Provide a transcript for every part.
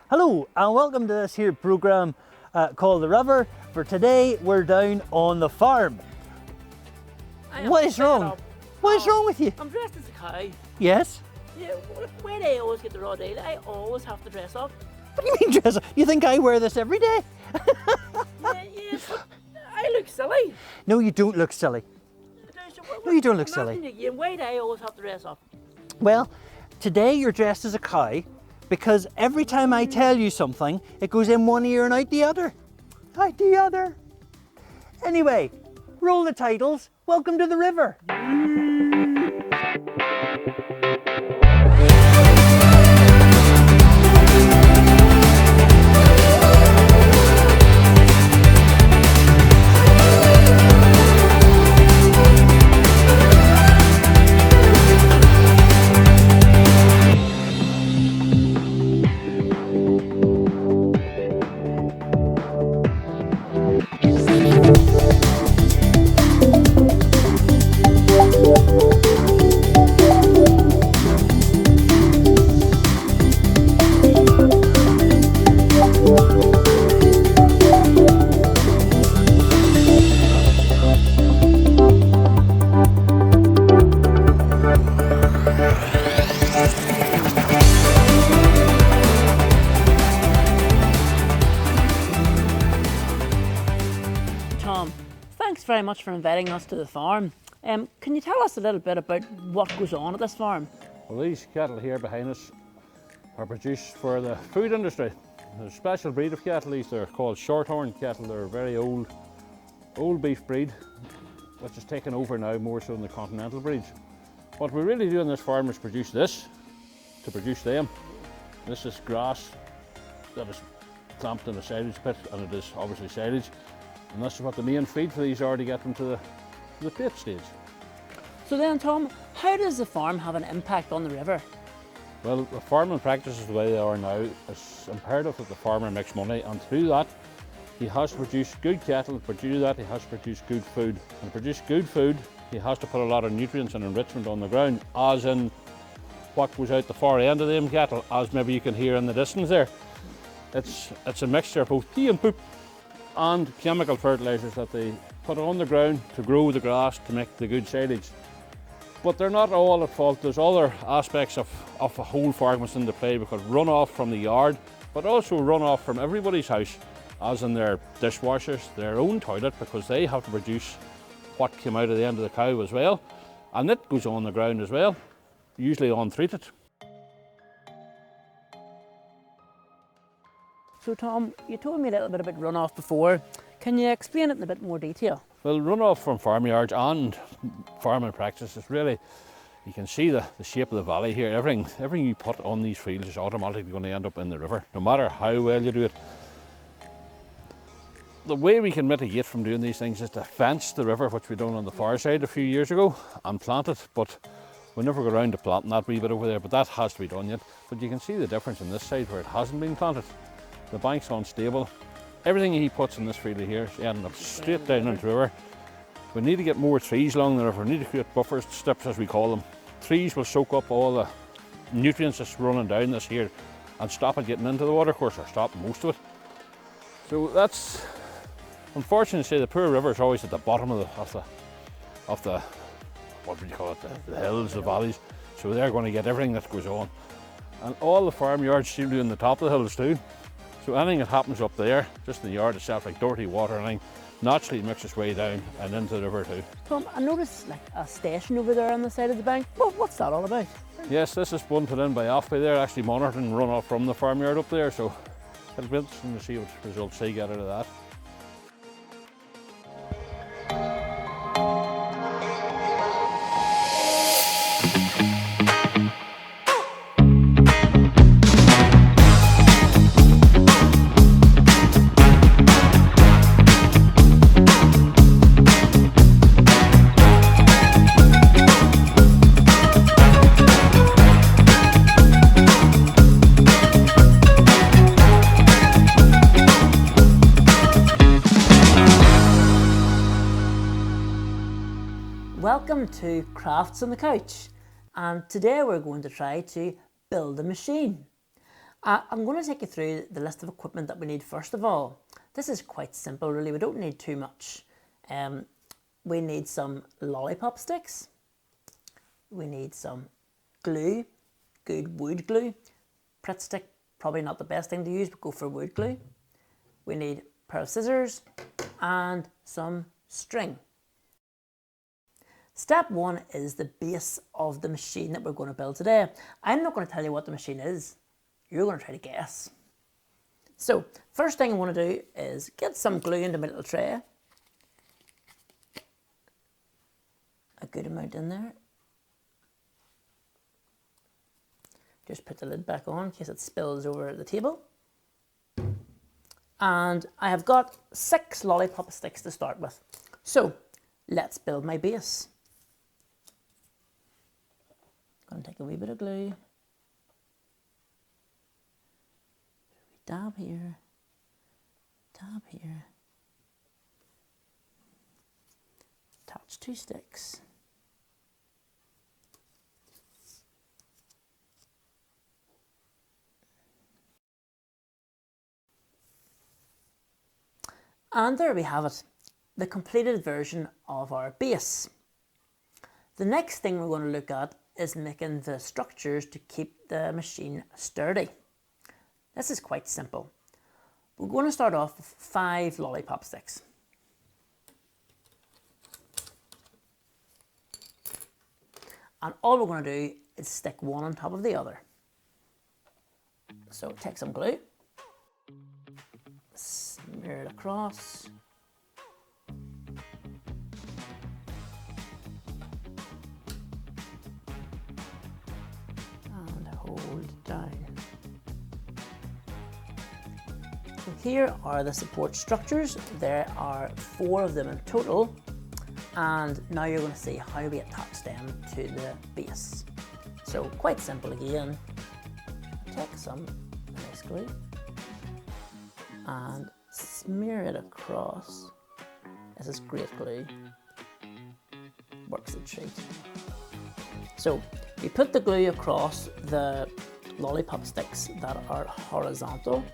Hello and welcome to this here programme called The River. For today we're down on the farm. What is wrong? What is wrong with you? I'm dressed as a cow. Yes? Yeah, where do I always get the raw deal? I always have to dress up. What do you mean dress up? You think I wear this every day? Yeah, I look silly. No, you don't look silly. No, you don't look silly. Why do I always have to dress up? Well, today you're dressed as a cow because every time I tell you something, it goes in one ear and out the other. Out the other. Anyway, roll the titles. Welcome to the river. Tom, thanks very much for inviting us to the farm. Can you tell us a little bit about what goes on at this farm? Well, these cattle here behind us are produced for the food industry. There's a special breed of cattle. These are called shorthorn cattle. They're a very old beef breed, which is taken over now more so than the continental breeds. What we really do on this farm is produce this to produce them. This is grass that is clamped in a silage pit, and it is obviously silage. And this is what the main feed for these are to get them to the plate stage. So then, Tom, how does the farm have an impact on the river? Well, the farming practices the way they are now, it's imperative that the farmer makes money, and through that he has to produce good cattle. To do that he has to produce good food, and to produce good food he has to put a lot of nutrients and enrichment on the ground, as in what goes out the far end of them cattle, as maybe you can hear in the distance there. It's a mixture of both pea and poop and chemical fertilisers that they put on the ground to grow the grass to make the good silage. But they're not all at fault. There's other aspects of a whole farm that's into play, because runoff from the yard, but also runoff from everybody's house, as in their dishwashers, their own toilet, because they have to produce what came out of the end of the cow as well, and it goes on the ground as well, usually untreated. So Tom, you told me a little bit about runoff before. Can you explain it in a bit more detail? Well, runoff from farmyards and farming practices, really, you can see the shape of the valley here. Everything you put on these fields is automatically going to end up in the river, no matter how well you do it. The way we can mitigate from doing these things is to fence the river, which we done on the far side a few years ago, and plant it, but we never got around to planting that wee bit over there, but that has to be done yet. But you can see the difference in this side where it hasn't been planted. The bank's unstable. Everything he puts in this field here is ending up straight down into the river. We need to get more trees along the river. We need to create buffer strips, as we call them. Trees will soak up all the nutrients that's running down this here and stop it getting into the watercourse, or stop most of it. So that's, unfortunately, say the poor river is always at the bottom of the what would you call it, the hills, the valleys. So they're going to get everything that goes on. And all the farmyards seem to be on the top of the hills too. So anything that happens up there, just in the yard itself, like dirty water and anything, naturally makes its way down and into the river too. Tom, I noticed like a station over there on the side of the bank. What's that all about? Yes, this is one put in by Ofway there, actually monitoring runoff from the farmyard up there, so it'll be interesting to see what results they get out of that. Welcome to Crafts on the Couch, and today we're going to try to build a machine. I'm going to take you through the list of equipment that we need first of all. This is quite simple really, we don't need too much. We need some lollipop sticks, we need some glue, good wood glue. Pritt stick, probably not the best thing to use, but go for wood glue. We need a pair of scissors and some string. Step one is the base of the machine that we're going to build today. I'm not going to tell you what the machine is. You're going to try to guess. So, first thing I want to do is get some glue into my little tray. A good amount in there. Just put the lid back on in case it spills over the table. And I have got 6 lollipop sticks to start with. So, let's build my base. I'm going to take a wee bit of glue. Dab here, dab here. Attach 2 sticks. And there we have it, the completed version of our base. The next thing we're going to look at is making the structures to keep the machine sturdy. This is quite simple. We're going to start off with 5 lollipop sticks. And all we're going to do is stick one on top of the other. So take some glue, smear it across. And hold it down. So here are the support structures. There are 4 of them in total. And now you're going to see how we attach them to the base. So quite simple again. Take some nice glue and smear it across. This is great glue. Works a treat. So we put the glue across the lollipop sticks that are horizontal.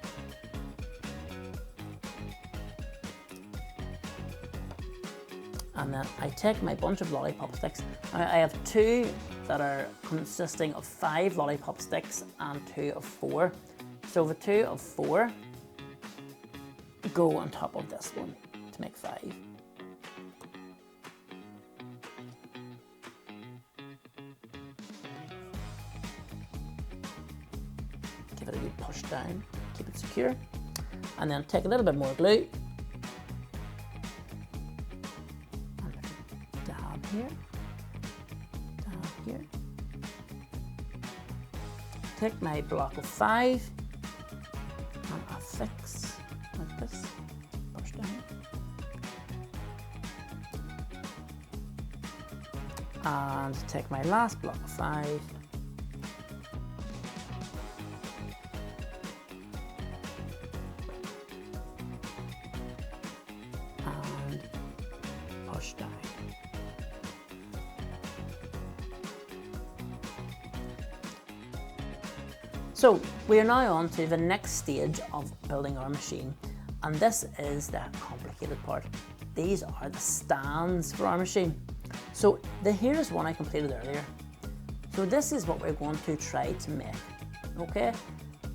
And then I take my bunch of lollipop sticks. I have 2 that are consisting of 5 lollipop sticks and 2 of 4. So the 2 of 4 go on top of this one to make 5. Give it a good push down, keep it secure. And then take a little bit more glue. Here, down here. Take my block of 5 and I fix like this, push down. And take my last block of 5 and push down. So we are now on to the next stage of building our machine, and this is the complicated part. These are the stands for our machine. So here is one I completed earlier. So this is what we're going to try to make, okay?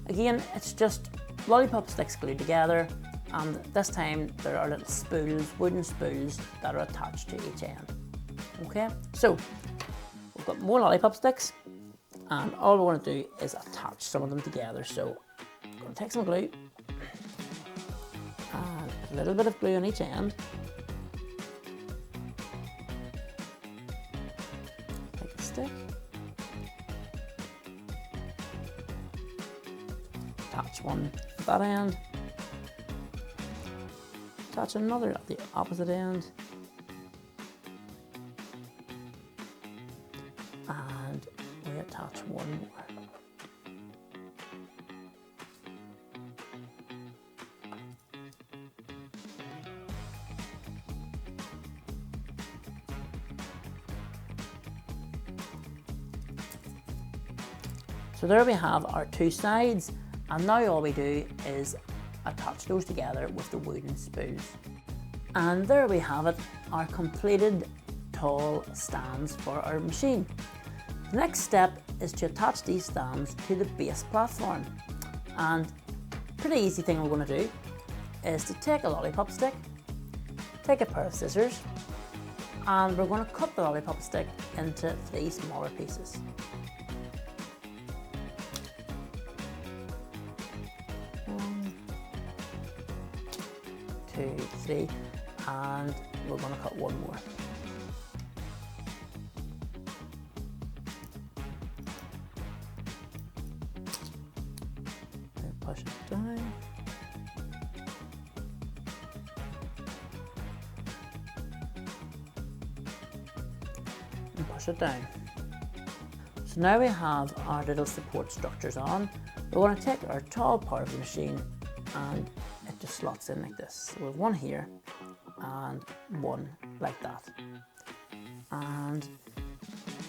Again, it's just lollipop sticks glued together, and this time there are little spools, wooden spools that are attached to each end, okay? So we've got more lollipop sticks. And all we want to do is attach some of them together. So I'm going to take some glue and put a little bit of glue on each end. Take a stick, attach one at that end, attach another at the opposite end, and we attach one more. So there we have our 2 sides, And now all we do is attach those together with the wooden spools. And there we have it, our completed tall stands for our machine. The next step is to attach these stands to the base platform. And pretty easy thing we're going to do is to take a lollipop stick, take a pair of scissors, and we're going to cut the lollipop stick into 3 smaller pieces. One, 2, 3, and we're going to cut one more. Push it down. And push it down. So now we have our little support structures on. We're going to take our tall part of the machine and it just slots in like this. So we have one here and one like that. And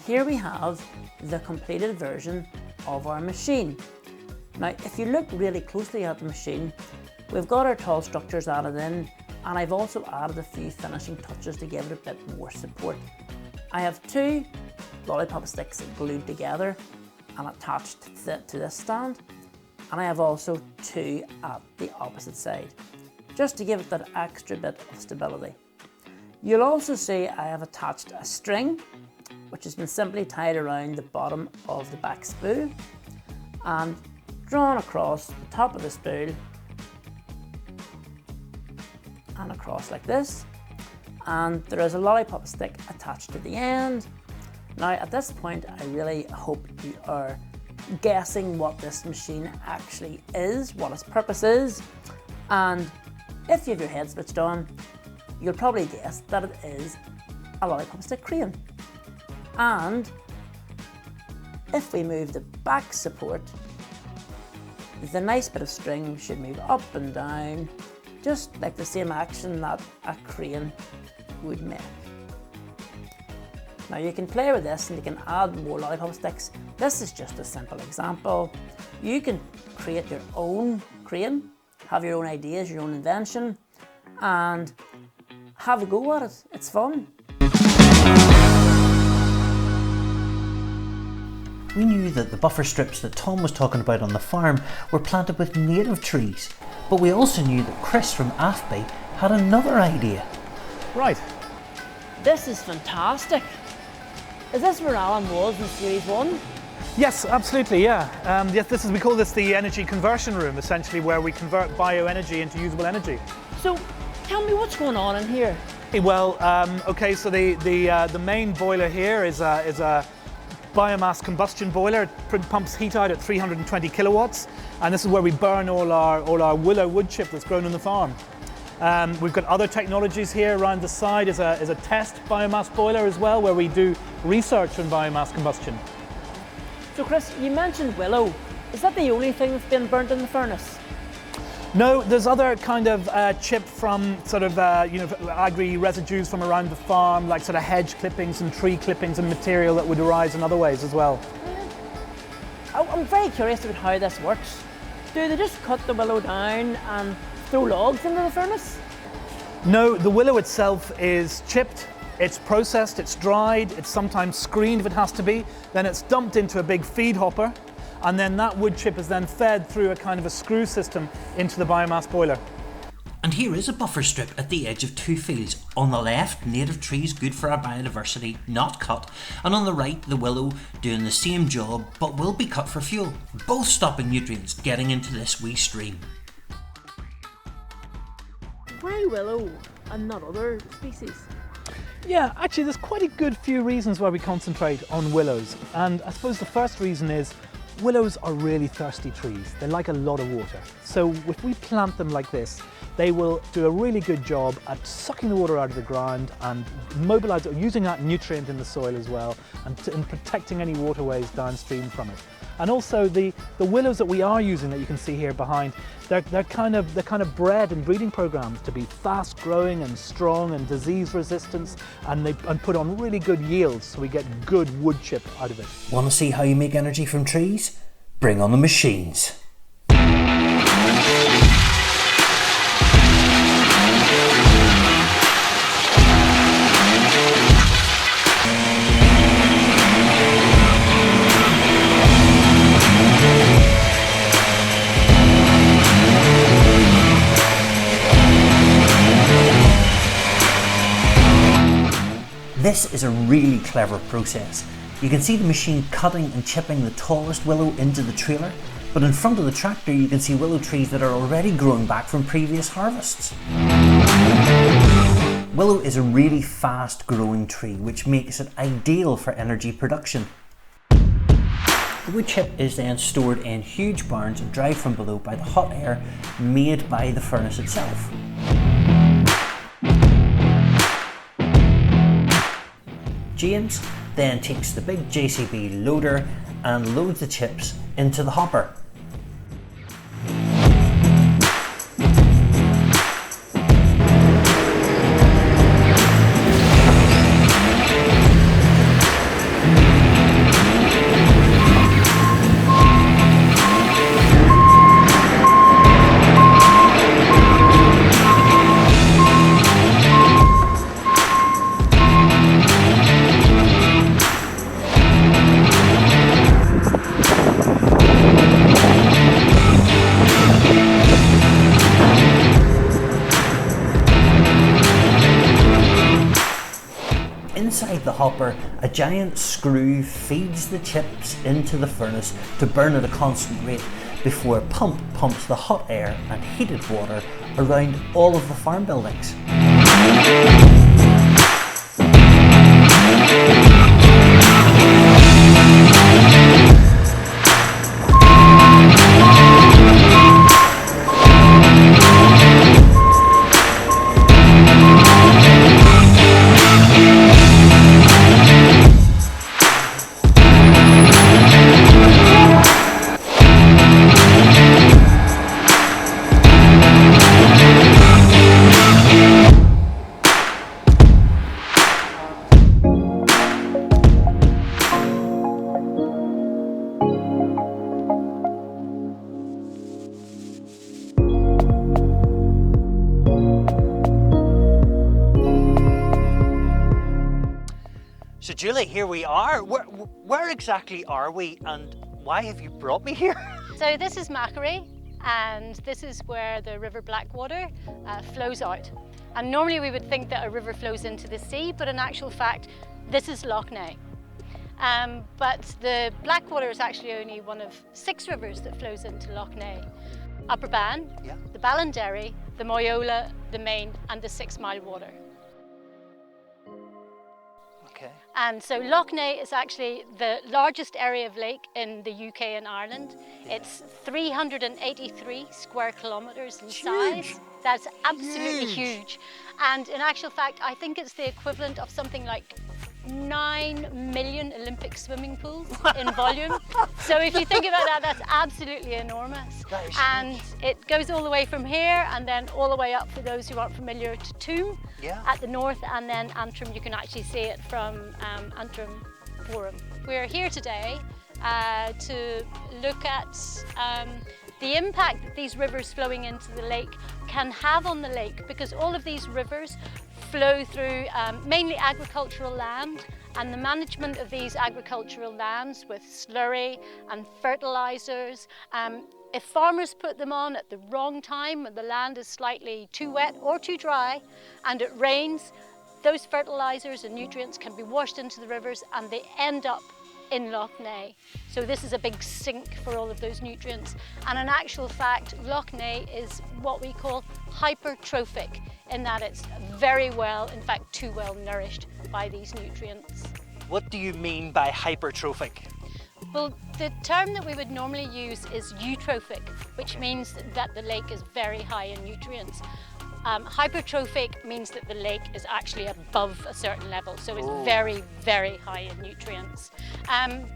here we have the completed version of our machine. Now, if you look really closely at the machine, we've got our tall structures added in, and I've also added a few finishing touches to give it a bit more support. I have 2 lollipop sticks glued together and attached to this stand, and I have also 2 at the opposite side, just to give it that extra bit of stability. You'll also see I have attached a string, which has been simply tied around the bottom of the back spool, and drawn across the top of the spool and across like this, and there is a lollipop stick attached to the end. Now at this point I really hope you are guessing what this machine actually is, what its purpose is, and if you have your head switched on, you'll probably guess that it is a lollipop stick crane. And if we move the back support, the nice bit of string should move up and down, just like the same action that a crane would make. Now you can play with this and you can add more lollipop sticks. This is just a simple example. You can create your own crane, have your own ideas, your own invention, and have a go at it. It's fun. We knew that the buffer strips that Tom was talking about on the farm were planted with native trees, but we also knew that Chris from AFBI had another idea. Right. This is fantastic. Is this where Alyn was in Series 1? Yes, absolutely, yeah. Yes, we call this the energy conversion room, essentially, where we convert bioenergy into usable energy. So tell me what's going on in here. Well, okay, so the main boiler here is a biomass combustion boiler. It pumps heat out at 320 kilowatts, and this is where we burn all our willow wood chip that's grown on the farm. We've got other technologies here around the side. Is a test biomass boiler as well, where we do research on biomass combustion. So Chris, you mentioned willow. Is that the only thing that's been burnt in the furnace? No, there's other kind of chip from sort of agri residues from around the farm, like sort of hedge clippings and tree clippings and material that would arise in other ways as well. I'm very curious about how this works. Do they just cut the willow down and throw logs into the furnace? No, the willow itself is chipped, it's processed, it's dried, it's sometimes screened if it has to be, then it's dumped into a big feed hopper, and then that wood chip is then fed through a kind of a screw system into the biomass boiler. And here is a buffer strip at the edge of 2 fields. On the left, native trees good for our biodiversity, not cut, and on the right, the willow doing the same job but will be cut for fuel, both stopping nutrients getting into this wee stream. Why willow and not other species? Yeah, actually there's quite a good few reasons why we concentrate on willows, and I suppose the first reason is willows are really thirsty trees. They like a lot of water. So if we plant them like this, they will do a really good job at sucking the water out of the ground and using that nutrient in the soil as well, and protecting any waterways downstream from it. And also the willows that we are using that you can see here behind, they're kind of bred in breeding programs to be fast growing and strong and disease resistance, and put on really good yields, so we get good wood chip out of it. Want to see how you make energy from trees? Bring on the machines. This is a really clever process. You can see the machine cutting and chipping the tallest willow into the trailer, but in front of the tractor you can see willow trees that are already growing back from previous harvests. Willow is a really fast growing tree, which makes it ideal for energy production. The wood chip is then stored in huge barns and dried from below by the hot air made by the furnace itself. James then takes the big JCB loader and loads the chips into the hopper. Inside the hopper, a giant screw feeds the chips into the furnace to burn at a constant rate before a pump pumps the hot air and heated water around all of the farm buildings. So Julie, here we are. Where exactly are we and why have you brought me here? So this is Macquarie and this is where the river Blackwater flows out. And normally we would think that a river flows into the sea, but in actual fact, this is Loch Ness. But the Blackwater is actually only one of 6 rivers that flows into Loch Ness. Upper Bann, Yeah. the Ballinderry, the Moyola, the Main and the 6 Mile Water. Okay. And so Loch Ness is actually the largest area of lake in the UK and Ireland. It's 383 square kilometres in size. That's absolutely huge. And in actual fact, I think it's the equivalent of something like 9 million Olympic swimming pools in volume. So if you think about that, that's absolutely enormous. That is And it goes all the way from here and then all the way up, for those who aren't familiar, to Toome Yeah. at the north, and then Antrim. You can actually see it from Antrim Forum. We're here today to look at the impact that these rivers flowing into the lake can have on the lake, because all of these rivers flow through mainly agricultural land, and the management of these agricultural lands with slurry and fertilizers. If farmers put them on at the wrong time, when the land is slightly too wet or too dry and it rains, those fertilizers and nutrients can be washed into the rivers and they end up in Loch Ness. So this is a big sink for all of those nutrients. And in actual fact, Loch Ness is what we call hypertrophic, in that it's very well, in fact too well nourished by these nutrients. What do you mean by hypertrophic? Well, the term that we would normally use is eutrophic, which means that the lake is very high in nutrients. Hypertrophic means that the lake is actually above a certain level, so it's very, very high in nutrients.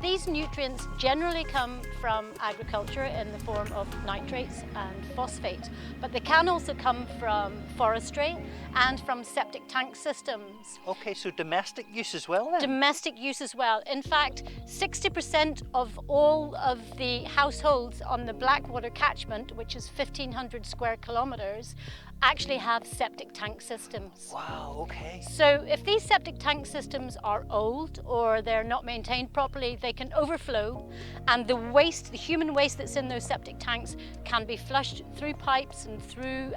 These nutrients generally come from agriculture in the form of nitrates and phosphate, but they can also come from forestry and from septic tank systems. Okay, so domestic use as well then? Domestic use as well. In fact, 60% of all of the households on the Blackwater catchment, which is 1,500 square kilometres, actually have septic tank systems. Wow, okay. So if these septic tank systems are old or they're not maintained properly, they can overflow, and the waste, the human waste that's in those septic tanks, can be flushed through pipes and through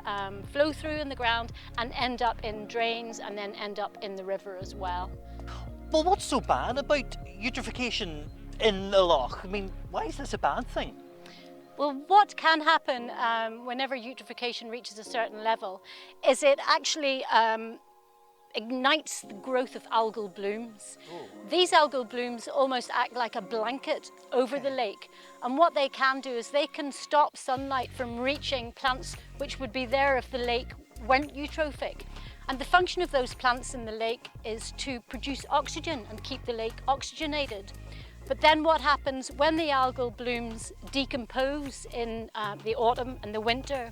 flow through in the ground and end up in drains and then end up in the river as well. Well, what's so bad about eutrophication in the loch? I mean, why is this a bad thing? Well, what can happen whenever eutrophication reaches a certain level is it actually ignites the growth of algal blooms. These algal blooms almost act like a blanket over the lake, and what they can do is they can stop sunlight from reaching plants which would be there if the lake weren't eutrophic. And the function of those plants in the lake is to produce oxygen and keep the lake oxygenated. But then what happens when the algal blooms decompose in the autumn and the winter?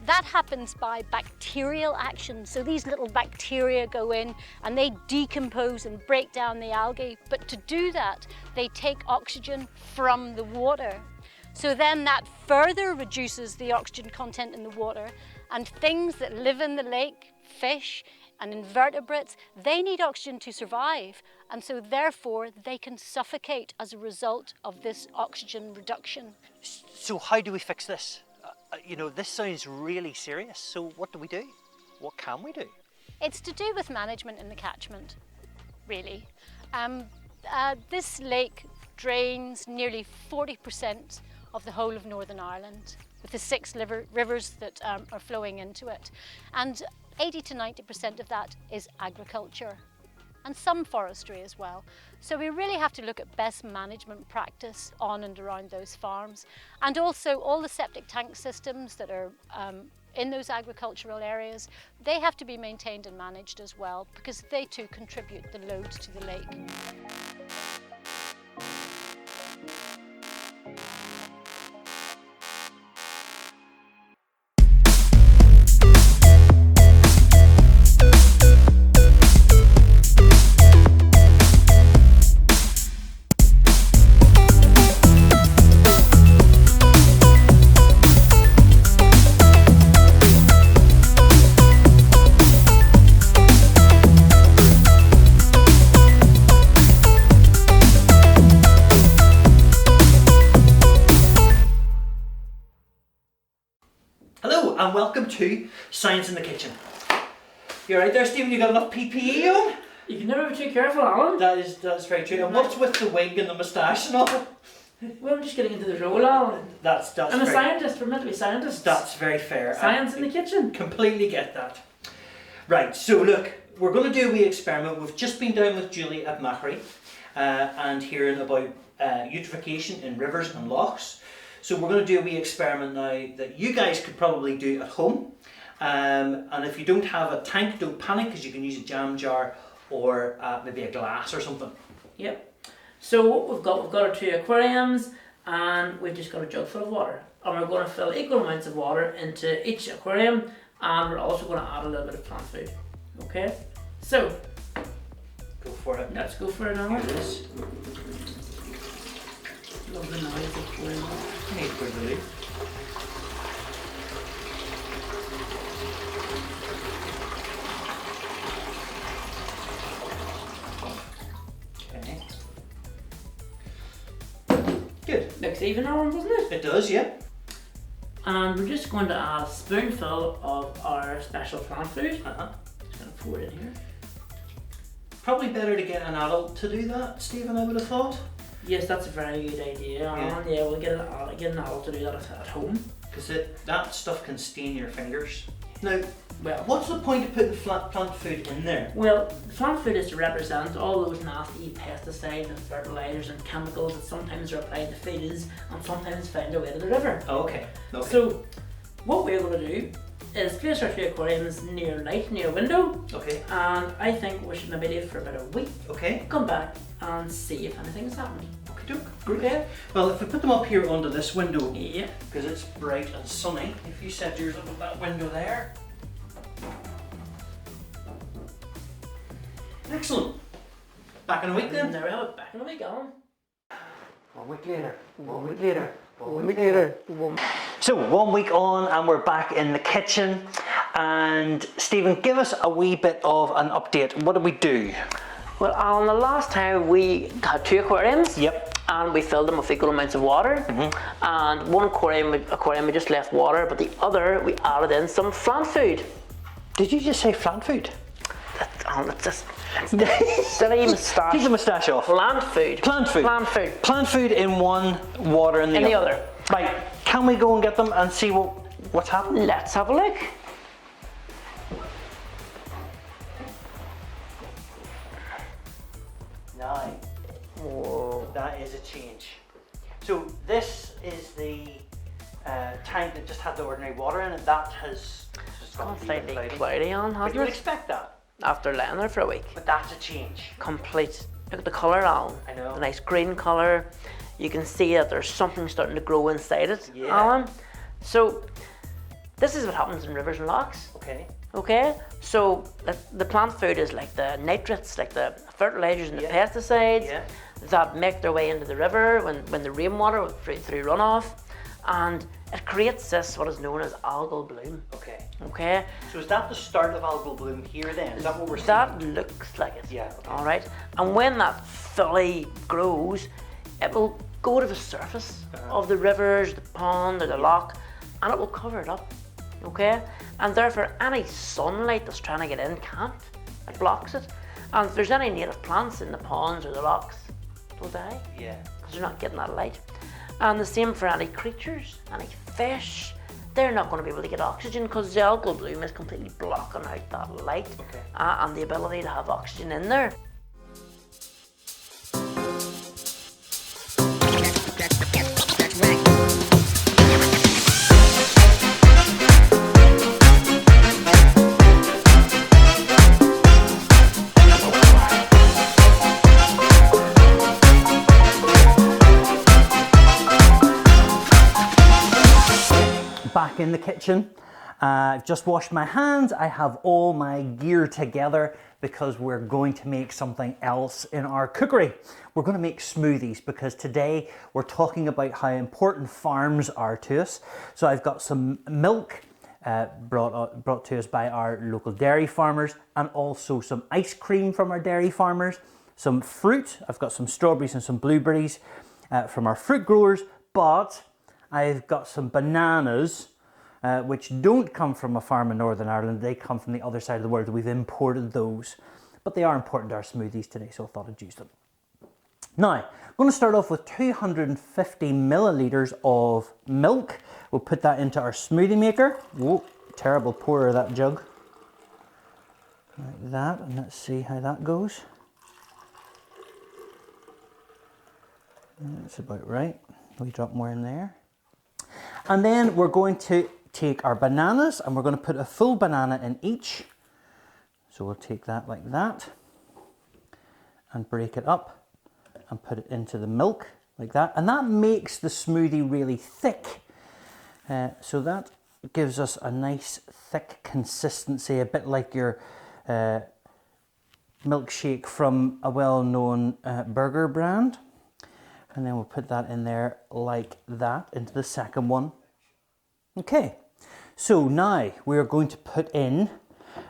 That happens by bacterial action. So these little bacteria go in and they decompose and break down the algae. But to do that, they take oxygen from the water. So then that further reduces the oxygen content in the water, and things that live in the lake, fish and invertebrates, they need oxygen to survive, and so therefore they can suffocate as a result of this oxygen reduction. So how do we fix this? You know, this sounds really serious. So what do we do? What can we do? It's to do with management in the catchment, really. This lake drains nearly 40% of the whole of Northern Ireland, with the 6 rivers that are flowing into it. And 80 to 90% of that is agriculture, and some forestry as well. So we really have to look at best management practice on and around those farms, and also all the septic tank systems that are in those agricultural areas. They have to be maintained and managed as well, because they too contribute the load to the lake. Hello and welcome to Science in the Kitchen. You're right there, Stephen, you got enough PPE on? You can never be too careful, Alan. That's very true. And what's with the wig and the moustache and all? Well, I'm just getting into the role, Alan. That's I'm a very, scientist, we're meant to be scientists. That's very fair. Science in the kitchen. Completely get that. Right, so look, we're going to do a wee experiment. We've just been down with Julie at Macquarie and hearing about eutrophication in rivers and lochs. So we're going to do a wee experiment now that you guys could probably do at home. And if you don't have a tank, don't panic, because you can use a jam jar or maybe a glass or something. Yep. So what we've got our 2 aquariums, and we've just got a jug full of water. And we're going to fill equal amounts of water into each aquarium, and we're also going to add a little bit of plant food. Okay? So, Go for it. let's go for it now. Here it is. Lovely noise of pouring water. Need for the lid. Okay. Good. Looks even, Alan, doesn't it? It does, yeah. And we're just going to add a spoonful of our special plant food. Uh-huh. Just going to pour it in here. Probably better to get an adult to do that, Stephen, I would have thought. Yes, that's a very good idea, Alan. Yeah, we'll get an adult to do that at home. Because that stuff can stain your fingers. Now, Well, what's the point of putting plant food in there? Well, the plant food is to represent all those nasty pesticides and fertilizers and chemicals that sometimes are applied to fields and sometimes find their way to the river. Oh, okay. So, what we're going to do is place our 2 aquariums near light, near a window, Okay. and I think we should maybe leave for about a week, Okay. come back and see if anything's happened. Great. Okay? Well, if we put them up here under this window, Yeah. because it's bright and sunny, if you set yours up at that window there. Excellent. Back in a week then. There we have it, back in a week, Alan. 1 week later, 1 week later, 1 week later, 1 week. So 1 week on and we're back in the kitchen. And Stephen, give us a wee bit of an update. What did we do? Well, Alan, the last time we had 2 aquariums. Yep. And we filled them with equal amounts of water. And one aquarium we just left water, but the other we added in some plant food. Did you just say plant food? Oh, it's just silly moustache. Take the moustache off. Plant food. Plant food. Plant food. Plant food in one, water in the other. Right, can we go and get them and see what's happening? Let's have a look. Now, that is a change. So this is the tank that just had the ordinary water in it. That has just gone Slightly cloudy. cloudy on, But hasn't you would it? expect that. After laying there for a week. But that's a change. Complete. Look at the colour, Alan. I know. The nice green colour. You can see that there's something starting to grow inside it, Yeah. Alan. So this is what happens in rivers and lochs. Okay. Okay, so the plant food is like the nitrates, like the fertilizers and the Yeah. pesticides Yeah. that make their way into the river when the rainwater through runoff, and it creates this what is known as algal bloom. Okay. Okay, So is that the start of algal bloom here then? Is that what we're seeing? that looks like it. Yeah, okay. All right, and when that fully grows, it will go to the surface of the rivers, the pond, or the loch, and it will cover it up. Okay, and therefore any sunlight that's trying to get in can't. It blocks it, and if there's any native plants in the ponds or the lochs, they'll die Yeah. because they're not getting that light. And the same for any creatures, any fish. They're not going to be able to get oxygen because the algal bloom is completely blocking out that light and the ability to have oxygen in there. Back in the kitchen. I've just washed my hands. I have all my gear together because we're going to make something else in our cookery. We're going to make smoothies because today we're talking about how important farms are to us. So I've got some milk brought to us by our local dairy farmers, and also some ice cream from our dairy farmers, some fruit. I've got some strawberries and some blueberries from our fruit growers, but I've got some bananas which don't come from a farm in Northern Ireland. They come from the other side of the world. We've imported those, but they are important to our smoothies today, so I thought I'd use them. Now, I'm going to start off with 250 millilitres of milk. We'll put that into our smoothie maker. Whoa, terrible pour of that jug. Like that, and let's see how that goes. That's about right. We drop more in there. And then we're going to take our bananas and we're going to put a full banana in each. So we'll take that like that and break it up and put it into the milk like that. And that makes the smoothie really thick. So that gives us a nice thick consistency, a bit like your milkshake from a well-known burger brand. And then we'll put that in there like that into the second one. Okay, so now we're going to put in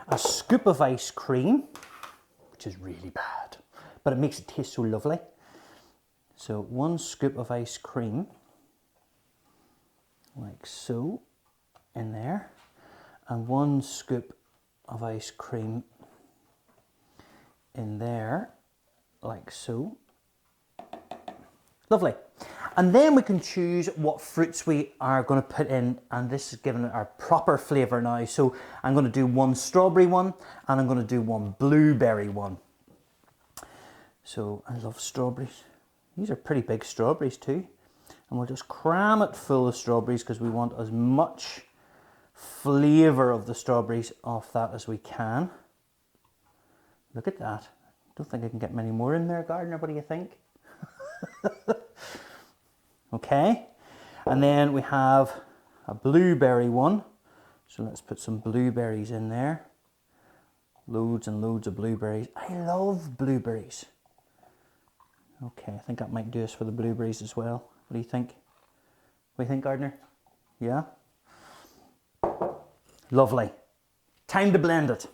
a scoop of ice cream, which is really bad, but it makes it taste so lovely. So 1 scoop of ice cream, like so, in there, and 1 scoop of ice cream in there, like so. Lovely. And then we can choose what fruits we are going to put in, and this is giving it our proper flavour now. So I'm going to do 1 strawberry one, and I'm going to do 1 blueberry one. So I love strawberries. These are pretty big strawberries too. And we'll just cram it full of strawberries because we want as much flavour of the strawberries off that as we can. Look at that. Don't think I can get many more in there, gardener. What do you think? Okay, and then we have a blueberry one, so let's put some blueberries in there. Loads and loads of blueberries. I love blueberries. Okay, I think that might do us for the blueberries as well. What do you think? What do you think, gardener? Yeah? Lovely. Time to blend it.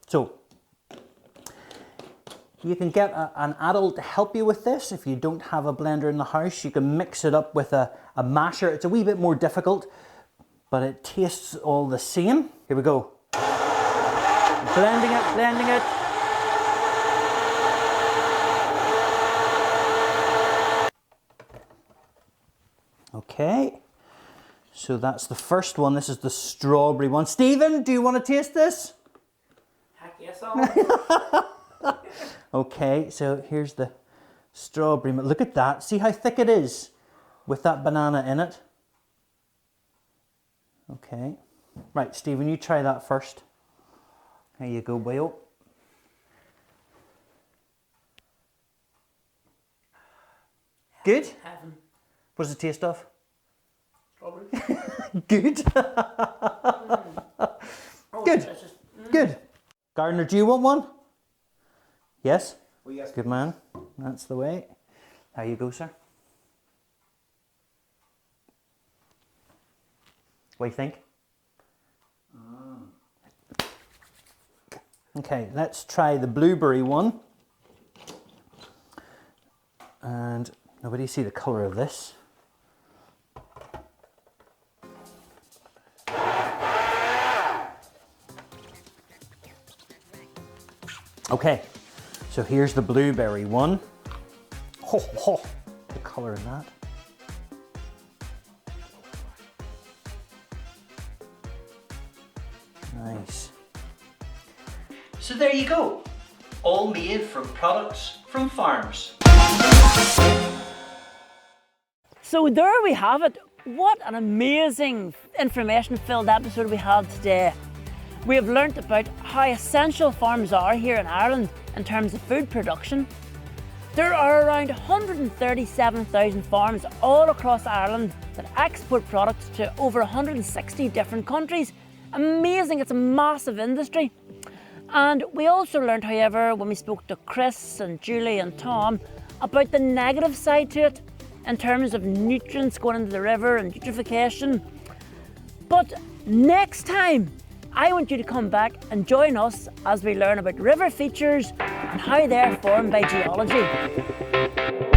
So you can get an adult to help you with this. If you don't have a blender in the house, you can mix it up with a masher. It's a wee bit more difficult, but it tastes all the same. Here we go. Blending it, blending it. Okay, so that's the first one. This is the strawberry one. Stephen, do you want to taste this? Heck yes, Alyn. Okay, so here's the strawberry. Look at that. See how thick it is with that banana in it? Okay. Right, Stephen, you try that first. There you go, boyo. Good? Heaven. What does it taste of? Strawberry. Good. Oh, Good. delicious. Good. Gardner, do you want one? Yes? Oh, yes. Good man. That's the way. There you go, sir. What do you think? Okay, let's try the blueberry one. And nobody see the colour of this. Okay, so here's the blueberry one. Ho, ho, the colour in that. Nice. So there you go. All made from products from farms. So there we have it. What an amazing information-filled episode we had today. We have learnt about how essential farms are here in Ireland in terms of food production. There are around 137,000 farms all across Ireland that export products to over 160 different countries. Amazing, it's a massive industry. And we also learned, however, when we spoke to Chris and Julie and Tom about the negative side to it in terms of nutrients going into the river and eutrification. But next time, I want you to come back and join us as we learn about river features and how they're formed by geology.